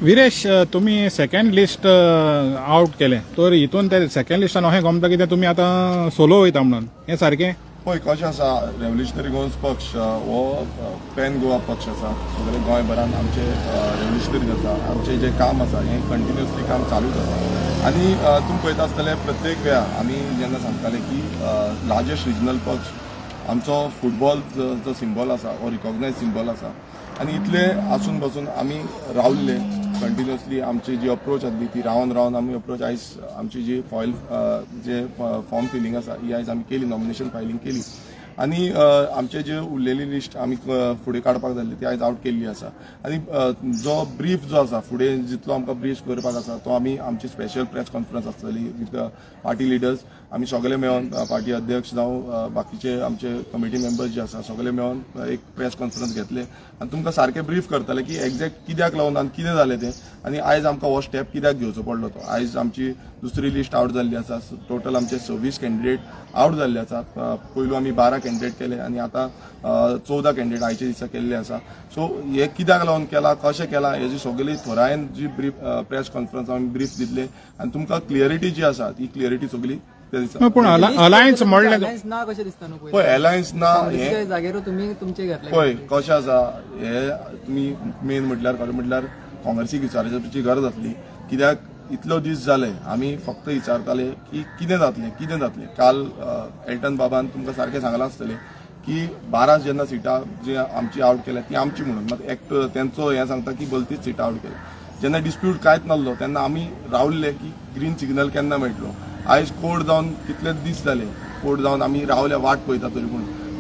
विरेश, तुम्ही second list out केले तर हितून ते सेकंड लिस्टान अशें गमता की तुमी आतां सोलो वयता म्हणून, हें सारकें? पळय कशें आसा, रेव्होल्युशनरी गोवन्स पक्ष हो पॅन गोवा पक्ष आसा. सगळे गोंयभरान आमचे रेव्होल्युशनरी आसा, आमचें जें काम आसा हें कंटिन्युअसली काम चालूच आसा. आनी तुमी पळयता आसतले प्रत्येक वेळा आमी जेन्ना सांगताले की लार्जस्ट रिजनल पक्ष आमचो फुटबॉल जो सिंबॉल आसा हो रिकॉग्नायज सिंबॉल आसा. आनी इतले आसून पासून आमी रावल्ले कंटिन्युअसली. आमची जी अप्रोच आसली ती रावन रावन आमी अप्रोच आयज आमची जी जे फॉर्म फिलिंग आसा ही आयज आमी केली, नॉमिनेशन फायलिंग केली. आनी आमचे जे उरलेली लिस्ट आमी फुडें काडपाक जाल्ली ती आयज आउट केल्ली आसा. आनी जो ब्रीफ जो आसा फुडें जितलो आमकां ब्रीफ करपाक आसा तो आमी आमची स्पेशल प्रेस कॉन्फरन्स आसतली विथ पार्टी लिडर्स. आमी सगळे मेळोन पार्टी अध्यक्ष जावं बाकीचे आमचे कमिटी मेंबर्स जे आसा सगळे मेळोन एक प्रेस कॉन्फरन्स घेतले आनी तुमकां सारकें ब्रीफ करतले की एक्झॅक्ट कित्याक लागून आनी कितें जालें तें. आनी आयज आमकां हो स्टेप कित्याक घेवचो पडलो तो. आयज आमची दुसरी लिस्ट आउट जाल्ली आसा. टोटल आमचे 26 कॅन्डिडेट आउट जाल्ले आसा. पयलू आमी 12 कॅन्डिडेट केले आनी आतां 14 कॅन्डिडेट आयचे दिसा केल्ले आसा. सो हे कित्याक लागून केला, कशें केला हेजी सगळी थोरायेन जी ब्रीफ प्रेस कॉन्फरन्स आमी ब्रीफ दितले आनी तुमकां क्लियरिटी जी आसा ती क्लियरिटी सगळी पूण अलायन्स म्हणलें ना कशें दिसता न्हू पळय अलायन्स ना हे जागेर तुमी तुमचे घेतले. पळय कशें आसा हे तुमी मेन म्हटल्यार खरें म्हटल्यार काँग्रेसीक विचारची गरज आसली. कित्याक इतलो दीस जाले आमी फक्त विचारताले की कितें जातलें. काल एल्टन बाबान तुमकां सारकें सांगलां आसतलें की 12 जेन्ना सिटां जी आमची आउट केल्या ती आमची म्हणून, मात एक तेंचो हें सांगता की भलतीच सिटां आउट केल्या. जेन्ना डिस्प्यूट कांयच नासलो तेन्ना आमी रावल्ले की ग्रीन सिग्नल केन्ना मेळटलो. आयज कोर्ट जावन कितलेच दीस जाले, कोर्ट जावन आमी रावले वाट पळयता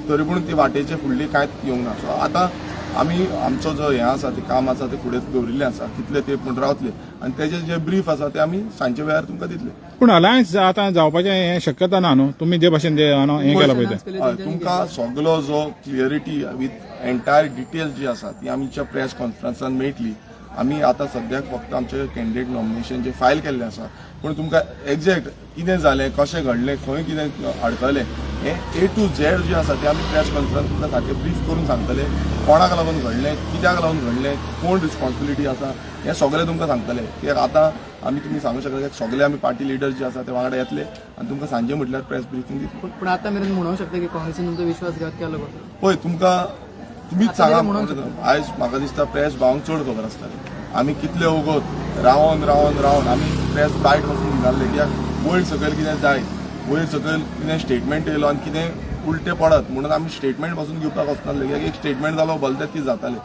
तरी पूण ती वाटेचे फुडली कांयच येवंक ना. सो आतां आमी आमचो जो हें आसा तें काम आसा तें फुडें दवरिल्लें आसा. कितले ते पूण रावतले आनी तेजे जे ब्रीफ आसा ते आमी सांजचे वेळार तुमकां दितले. पूण अलायन्स आतां जावपाचें हें शक्यता ना न्हू, तुमी जे भशेन जे हें केलां पळय तें. तुमकां सगळो जो क्लियरिटी विथ एंटायर डिटेल जी आसा ती आमच्या प्रेस कॉन्फरन्सान मेळटली. आमी आतां सद्याक फक्त आमचे कॅन्डिडेट नॉमिनेशन जे फायल केल्लें आसा, पूण तुमकां एक्झॅक्ट कितें जालें, कशें घडलें, खंय कितें अडकलें हें A to Z जें आसा तें आमी प्रेस कॉन्फरन्स तुमकां सारकें ब्रीफ करून सांगतले. कोणाक लागून घडलें, कित्याक लागून घडलें, कोण रिस्पॉन्सिबिलिटी आसा हें सगळें तुमकां सांगतले. कित्याक आतां आमी तुमी सांगूं शकता की सगळे आमी पार्टी लिडर्स जे आसा ते वांगडा येतले आनी तुमकां सांजे म्हटल्यार प्रेस ब्रीफिंग दितले. पूण आतां मेरेन म्हणूंक शकता की काँग्रेसीन तुमचो विश्वासघात केलो कसो. पळय तुमकां तुमीच सांगा. आयज म्हाका दिसता प्रेस भावांक चड खबर आसतली. आमी कितले वगोत रावन आमी प्रेस बायट वचून दिनासले. कित्याक वयर सकयल कितें जाय, वयर सकयल कितें स्टेटमेंट येयलो आनी कितें उलटें पडत म्हणून आमी स्टेटमेंट पासून घेवपाक वचनासले. कित्याक एक स्टेटमेंट जालो भलतेंच कितें जातालें.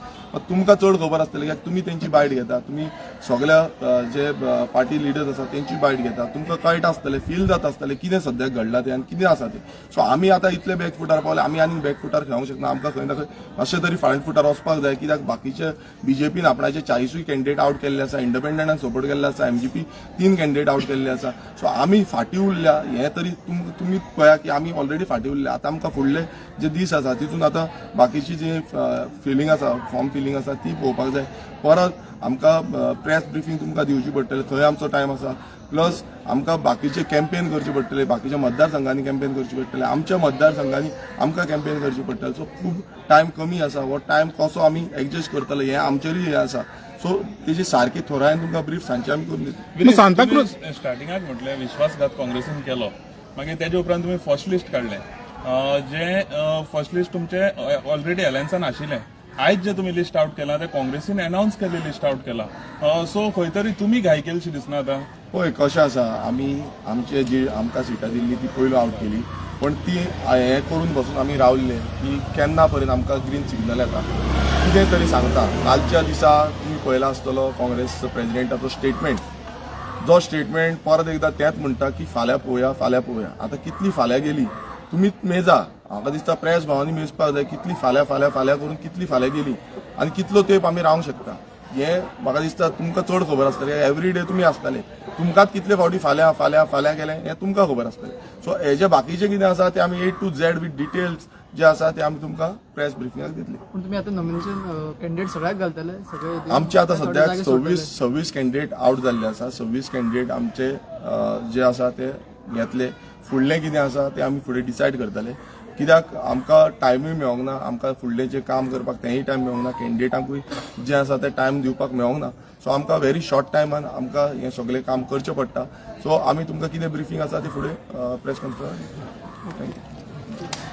तुमकां चड खबर आसतलें कित्याक तुमी तेंची बायट घेता, तुमी सगळ्या जे पार्टी लिडर्स आसा तेंची बायट घेता. तुमकां कळटा आसतलें, फील जाता आसतलें कितें सद्याक घडलां तें आनी कितें आसा तें. सो आमी आतां इतले बॅकफुटार पावले, आमी आनीक बॅकफुटार खेळोंक शकना. आमकां खंय ना खंय अशें तरी फाटल्या फुटार वचपाक जाय. कित्याक बाकीचे बीजेपीन आपणाचे 40 कॅन्डिडेट आउट केल्ले आसा, इंडिपेंडंटान सपोर्ट केल्ले आसा, MGP 3 कॅन्डिडेट आउट केल्ले आसा. सो आमी फाटीं उरल्या हें तरी तुमी पळया की आमी ऑलरेडी फाटीं उरल्या. आतां आमकां फुडले जे दीस आसा तितून आतां बाकीची जी फिलींग आसा, फॉर्म फिलींग आसा ती पळोवपाक जाय. परत आमकां प्रेस ब्रिफींग तुमकां दिवची पडटलें, थंय आमचो टायम आसा. प्लस आमकां बाकीचे कॅम्पेन करचे पडटले, बाकीच्या मतदारसंघांनी कॅम्पेन करचे पडटले, आमच्या मतदारसंघांनी आमकां कॅम्पेन करचे पडटलें. सो खूब टायम कमी आसा. हो टायम कसो आमी एडजस्ट करतले हें आमचेरूय हें आसा. सो तेजी सारकी थोरायेन तुमकां ब्रीफ सांजचे आमी करून दितले. सांताक्रूज स्टार्टिंगाक म्हटलें विश्वासघात काँग्रेसीन केलो, मागीर तेजे उपरांत तुमी फर्स्ट लिस्ट काडलें. जे फर्स्ट लिस्ट तुमचे ऑलरेडी अलायन्सान आशिल्लें. आयज जे तुम्ही लिस्ट आउट केला ते काँग्रेसीन अनाउन्स केल्ली लिस्ट आउट केला. सो खंय तरी तुमी घाय केलीशी दिसना आतां. पळय कशें आसा, आमी आमचे जी आमकां सिटां दिल्ली ती पयलू आउट केली, पण ती हें करून बसून आमी रावल्ले की केन्ना पर्यंत आमकां ग्रीन सिग्नल येता, कितें तरी सांगता. कालच्या दिसा तुमी पळयला आसतलो काँग्रेस प्रेजिडेंटाचो स्टेटमेंट. जो स्टेटमेंट परत एकदां तेंच म्हणटा की फाल्यां पळोवया. आतां कितली फाल्यां गेली तुमीच मेजा. म्हाका दिसता प्रेस भावांनी मेजपाक जाय कितली फाल्यां करून कितली फाल्यां गेली आनी कितलो तेंप आमी रावंक शकता. हें म्हाका दिसता तुमकां चड खबर आसतलें. एवरी डे तुमी आसतले, तुमकांच कितले फावटी फाल्यां केलें हें तुमकां खबर आसतलें. सो हे जे बाकीचें कितें आसा तें आमी A to Z with details जे आसा ते आमी तुमकां प्रेस ब्रिफिंगाक दितले. पूण तुमी आतां नॉमिनेशन कॅन्डिडेट सगळ्याक घालतले सगळे. आमचे आतां सद्याक 26 कॅन्डिडेट आउट जाल्ले आसा. 26 कॅन्डिडेट आमचे जे आसा ते घेतले. फुडलें कितें आसा तें आमी फुडें डिसायड करतले. कित्याक आमकां टायमूय मेळोंक ना, आमकां फुडलें जें काम करपाक तेंय टायम मेळोंक ना, कॅन्डिडेटांकूय जें आसा तें टायम दिवपाक मेळोंक ना. सो आमकां व्हेरी शॉर्ट टायमान आमकां हें सगळें काम करचें पडटा. सो आमी तुमकां कितें ब्रिफींग आसा ती फुडें प्रेस कॉन्फरन्स. थँक्यू.